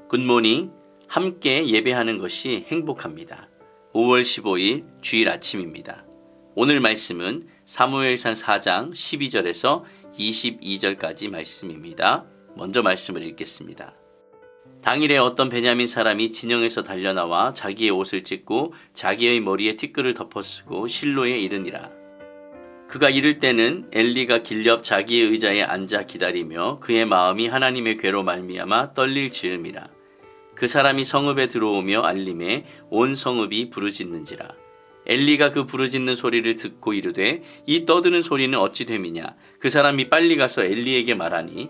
굿모닝, 함께 예배하는 것이 행복합니다. 5월 15일 주일 아침입니다. 오늘 말씀은 사무엘상 4장 12절에서 22절까지 말씀입니다. 먼저 말씀을 읽겠습니다. 당일에 어떤 베냐민 사람이 진영에서 달려나와 자기의 옷을 찢고 자기의 머리에 티끌을 덮어쓰고 실로에 이르니라. 그가 이를 때는 엘리가 길 옆 자기의 의자에 앉아 기다리며 그의 마음이 하나님의 괴로 말미암아 떨릴 즈음이라. 그 사람이 성읍에 들어오며 알림에 온 성읍이 부르짖는지라. 엘리가 그 부르짖는 소리를 듣고 이르되 이 떠드는 소리는 어찌 됨이냐. 그 사람이 빨리 가서 엘리에게 말하니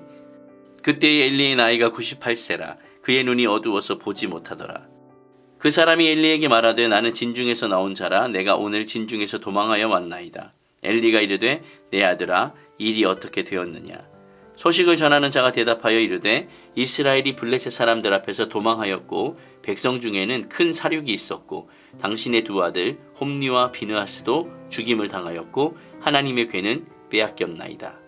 그때의 엘리의 나이가 98세라. 그의 눈이 어두워서 보지 못하더라. 그 사람이 엘리에게 말하되 나는 진중에서 나온 자라. 내가 오늘 진중에서 도망하여 왔나이다. 엘리가 이르되 내 아들아 일이 어떻게 되었느냐. 소식을 전하는 자가 대답하여 이르되 이스라엘이 블레셋 사람들 앞에서 도망하였고 백성 중에는 큰 사륙이 있었고 당신의 두 아들 홈니와 비느하스도 죽임을 당하였고 하나님의 괴는 빼앗겼나이다.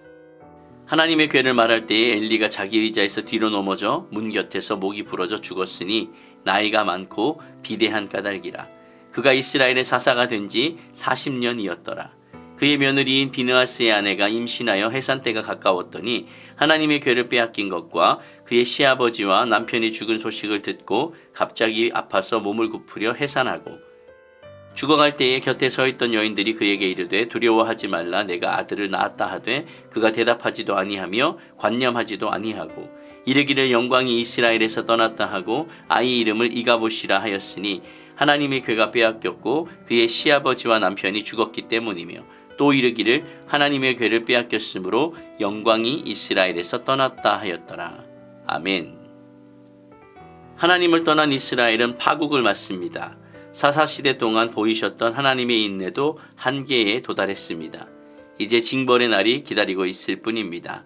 하나님의 괴를 말할 때에 엘리가 자기 의자에서 뒤로 넘어져 문 곁에서 목이 부러져 죽었으니 나이가 많고 비대한 까닭이라. 그가 이스라엘의 사사가 된 지 40년이었더라. 그의 며느리인 비느하스의 아내가 임신하여 해산 때가 가까웠더니 하나님의 괴를 빼앗긴 것과 그의 시아버지와 남편이 죽은 소식을 듣고 갑자기 아파서 몸을 굽으려 해산하고 죽어갈 때에 곁에 서 있던 여인들이 그에게 이르되 두려워하지 말라. 내가 아들을 낳았다 하되 그가 대답하지도 아니하며 관념하지도 아니하고 이르기를 영광이 이스라엘에서 떠났다 하고 아이 이름을 이가봇이라 하였으니 하나님의 괴가 빼앗겼고 그의 시아버지와 남편이 죽었기 때문이며 또 이르기를 하나님의 괴를 빼앗겼으므로 영광이 이스라엘에서 떠났다 하였더라. 아멘. 하나님을 떠난 이스라엘은 파국을 맞습니다. 사사시대 동안 보이셨던 하나님의 인내도 한계에 도달했습니다. 이제 징벌의 날이 기다리고 있을 뿐입니다.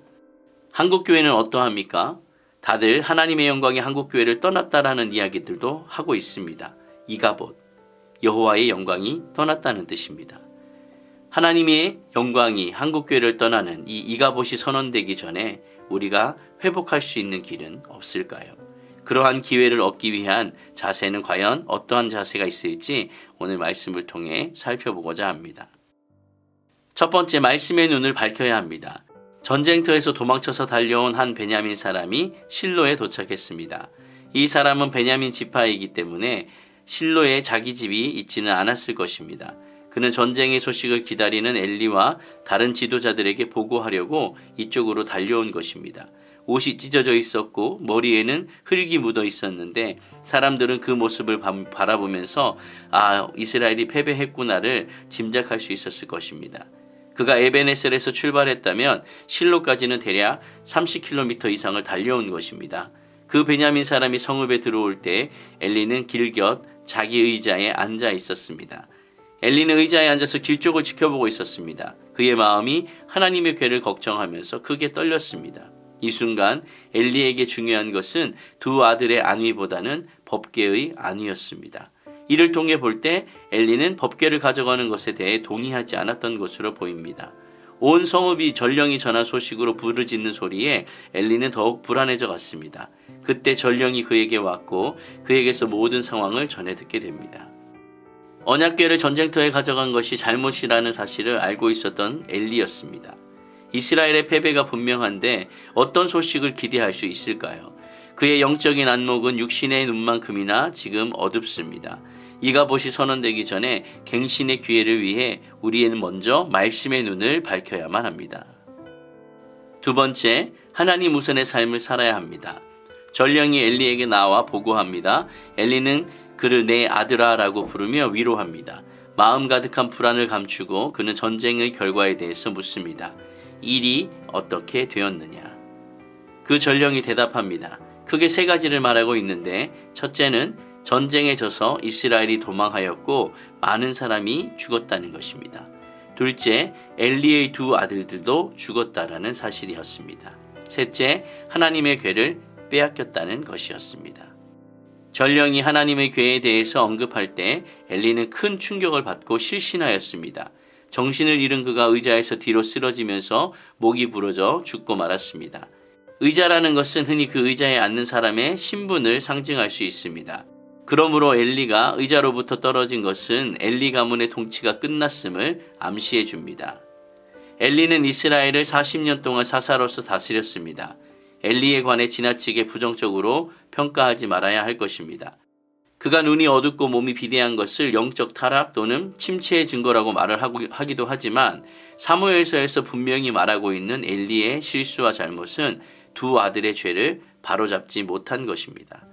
한국교회는 어떠합니까? 다들 하나님의 영광이 한국교회를 떠났다라는 이야기들도 하고 있습니다. 이가봇, 여호와의 영광이 떠났다는 뜻입니다. 하나님의 영광이 한국교회를 떠나는 이 이가봇이 선언되기 전에 우리가 회복할 수 있는 길은 없을까요? 그러한 기회를 얻기 위한 자세는 과연 어떠한 자세가 있을지 오늘 말씀을 통해 살펴보고자 합니다. 첫 번째, 말씀의 눈을 밝혀야 합니다. 전쟁터에서 도망쳐서 달려온 한 베냐민 사람이 실로에 도착했습니다. 이 사람은 베냐민 지파이기 때문에 실로에 자기 집이 있지는 않았을 것입니다. 그는 전쟁의 소식을 기다리는 엘리와 다른 지도자들에게 보고하려고 이쪽으로 달려온 것입니다. 옷이 찢어져 있었고 머리에는 흙이 묻어 있었는데 사람들은 그 모습을 바라보면서 이스라엘이 패배했구나를 짐작할 수 있었을 것입니다. 그가 에베네셀에서 출발했다면 실로까지는 대략 30km 이상을 달려온 것입니다. 그 베냐민 사람이 성읍에 들어올 때 엘리는 길 곁 자기 의자에 앉아 있었습니다. 엘리는 의자에 앉아서 길 쪽을 지켜보고 있었습니다. 그의 마음이 하나님의 괴를 걱정하면서 크게 떨렸습니다. 이 순간 엘리에게 중요한 것은 두 아들의 안위보다는 법궤의 안위였습니다. 이를 통해 볼 때 엘리는 법궤를 가져가는 것에 대해 동의하지 않았던 것으로 보입니다. 온 성읍이 전령이 전한 소식으로 부르짖는 소리에 엘리는 더욱 불안해져 갔습니다. 그때 전령이 그에게 왔고 그에게서 모든 상황을 전해 듣게 됩니다. 언약궤를 전쟁터에 가져간 것이 잘못이라는 사실을 알고 있었던 엘리였습니다. 이스라엘의 패배가 분명한데 어떤 소식을 기대할 수 있을까요? 그의 영적인 안목은 육신의 눈만큼이나 지금 어둡습니다. 이가봇이 선언되기 전에 갱신의 기회를 위해 우리는 먼저 말씀의 눈을 밝혀야만 합니다. 두 번째, 하나님 우선의 삶을 살아야 합니다. 전령이 엘리에게 나와 보고합니다. 엘리는 그를 내 아들아 라고 부르며 위로합니다. 마음 가득한 불안을 감추고 그는 전쟁의 결과에 대해서 묻습니다. 일이 어떻게 되었느냐? 그 전령이 대답합니다. 크게 세 가지를 말하고 있는데 첫째는 전쟁에 져서 이스라엘이 도망하였고 많은 사람이 죽었다는 것입니다. 둘째, 엘리의 두 아들들도 죽었다라는 사실이었습니다. 셋째, 하나님의 괴를 빼앗겼다는 것이었습니다. 전령이 하나님의 괴에 대해서 언급할 때 엘리는 큰 충격을 받고 실신하였습니다. 정신을 잃은 그가 의자에서 뒤로 쓰러지면서 목이 부러져 죽고 말았습니다. 의자라는 것은 흔히 그 의자에 앉는 사람의 신분을 상징할 수 있습니다. 그러므로 엘리가 의자로부터 떨어진 것은 엘리 가문의 통치가 끝났음을 암시해 줍니다. 엘리는 이스라엘을 40년 동안 사사로서 다스렸습니다. 엘리에 관해 지나치게 부정적으로 평가하지 말아야 할 것입니다. 그가 눈이 어둡고 몸이 비대한 것을 영적 타락 또는 침체의 증거라고 말을 하기도 하지만 사무엘서에서 분명히 말하고 있는 엘리의 실수와 잘못은 두 아들의 죄를 바로잡지 못한 것입니다.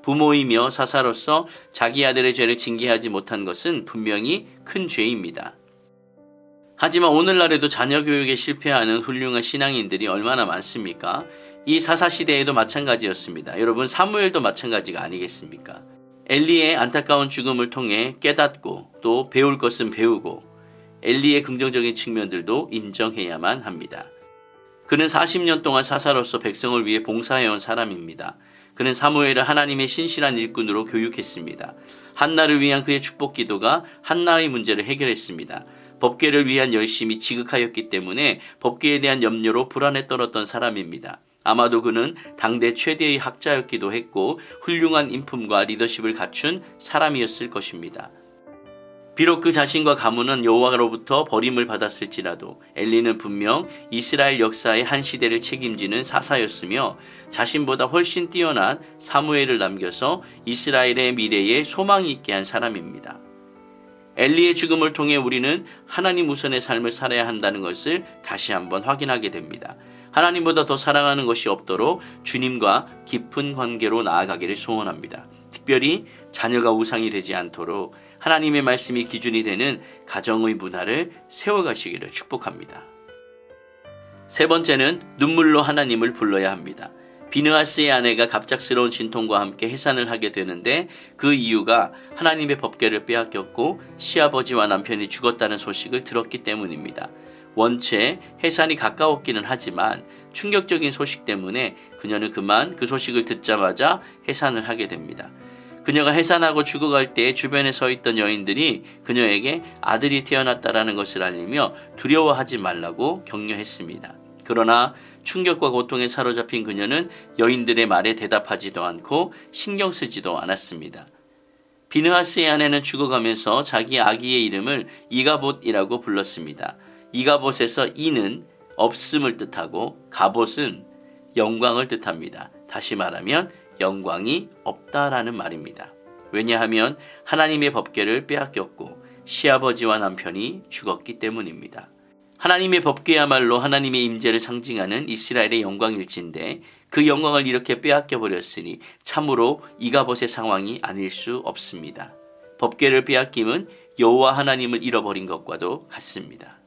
부모이며 사사로서 자기 아들의 죄를 징계하지 못한 것은 분명히 큰 죄입니다. 하지만 오늘날에도 자녀 교육에 실패하는 훌륭한 신앙인들이 얼마나 많습니까? 이 사사시대에도 마찬가지였습니다. 여러분, 사무엘도 마찬가지가 아니겠습니까? 엘리의 안타까운 죽음을 통해 깨닫고 또 배울 것은 배우고 엘리의 긍정적인 측면들도 인정해야만 합니다. 그는 40년 동안 사사로서 백성을 위해 봉사해온 사람입니다. 그는 사무엘을 하나님의 신실한 일꾼으로 교육했습니다. 한나를 위한 그의 축복 기도가 한나의 문제를 해결했습니다. 법궤를 위한 열심이 지극하였기 때문에 법궤에 대한 염려로 불안에 떨었던 사람입니다. 아마도 그는 당대 최대의 학자였기도 했고 훌륭한 인품과 리더십을 갖춘 사람이었을 것입니다. 비록 그 자신과 가문은 여호와로부터 버림을 받았을지라도 엘리는 분명 이스라엘 역사의 한 시대를 책임지는 사사였으며 자신보다 훨씬 뛰어난 사무엘을 남겨서 이스라엘의 미래에 소망이 있게 한 사람입니다. 엘리의 죽음을 통해 우리는 하나님 우선의 삶을 살아야 한다는 것을 다시 한번 확인하게 됩니다. 하나님보다 더 사랑하는 것이 없도록 주님과 깊은 관계로 나아가기를 소원합니다. 특별히 자녀가 우상이 되지 않도록 하나님의 말씀이 기준이 되는 가정의 문화를 세워가시기를 축복합니다. 세 번째는 눈물로 하나님을 불러야 합니다. 비느하스의 아내가 갑작스러운 진통과 함께 해산을 하게 되는데 그 이유가 하나님의 법궤를 빼앗겼고 시아버지와 남편이 죽었다는 소식을 들었기 때문입니다. 원체 해산이 가까웠기는 하지만 충격적인 소식 때문에 그녀는 그만 그 소식을 듣자마자 해산을 하게 됩니다. 그녀가 해산하고 죽어갈 때 주변에 서 있던 여인들이 그녀에게 아들이 태어났다라는 것을 알리며 두려워하지 말라고 격려했습니다. 그러나 충격과 고통에 사로잡힌 그녀는 여인들의 말에 대답하지도 않고 신경 쓰지도 않았습니다. 비느하스의 아내는 죽어가면서 자기 아기의 이름을 이가봇이라고 불렀습니다. 이가봇에서 이는 없음을 뜻하고 가봇은 영광을 뜻합니다. 다시 말하면 영광이 없다라는 말입니다. 왜냐하면 하나님의 법궤를 빼앗겼고 시아버지와 남편이 죽었기 때문입니다. 하나님의 법궤야말로 하나님의 임재를 상징하는 이스라엘의 영광일진데 그 영광을 이렇게 빼앗겨버렸으니 참으로 이가봇의 상황이 아닐 수 없습니다. 법궤를 빼앗김은 여호와 하나님을 잃어버린 것과도 같습니다.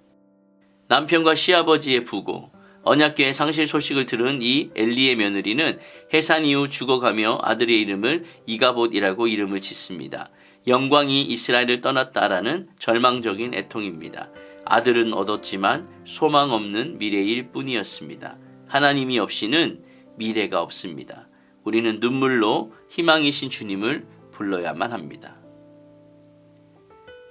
남편과 시아버지의 부고, 언약궤의 상실 소식을 들은 이 엘리의 며느리는 해산 이후 죽어가며 아들의 이름을 이가봇이라고 이름을 짓습니다. 영광이 이스라엘을 떠났다라는 절망적인 애통입니다. 아들은 얻었지만 소망 없는 미래일 뿐이었습니다. 하나님이 없이는 미래가 없습니다. 우리는 눈물로 희망이신 주님을 불러야만 합니다.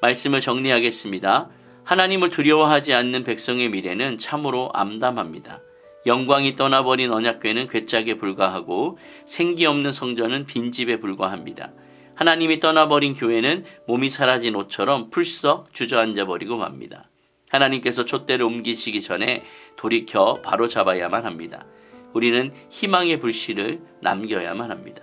말씀을 정리하겠습니다. 하나님을 두려워하지 않는 백성의 미래는 참으로 암담합니다. 영광이 떠나버린 언약궤는 괴짝에 불과하고 생기 없는 성전은 빈집에 불과합니다. 하나님이 떠나버린 교회는 몸이 사라진 옷처럼 풀썩 주저앉아버리고 맙니다. 하나님께서 촛대를 옮기시기 전에 돌이켜 바로 잡아야만 합니다. 우리는 희망의 불씨를 남겨야만 합니다.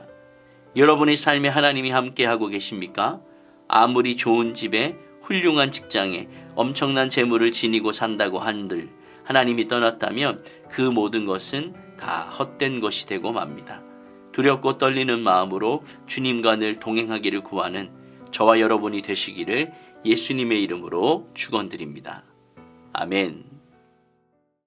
여러분의 삶에 하나님이 함께하고 계십니까? 아무리 좋은 집에 훌륭한 직장에 엄청난 재물을 지니고 산다고 한들 하나님이 떠났다면 그 모든 것은 다 헛된 것이 되고 맙니다. 두렵고 떨리는 마음으로 주님과 늘 동행하기를 구하는 저와 여러분이 되시기를 예수님의 이름으로 축원드립니다. 아멘.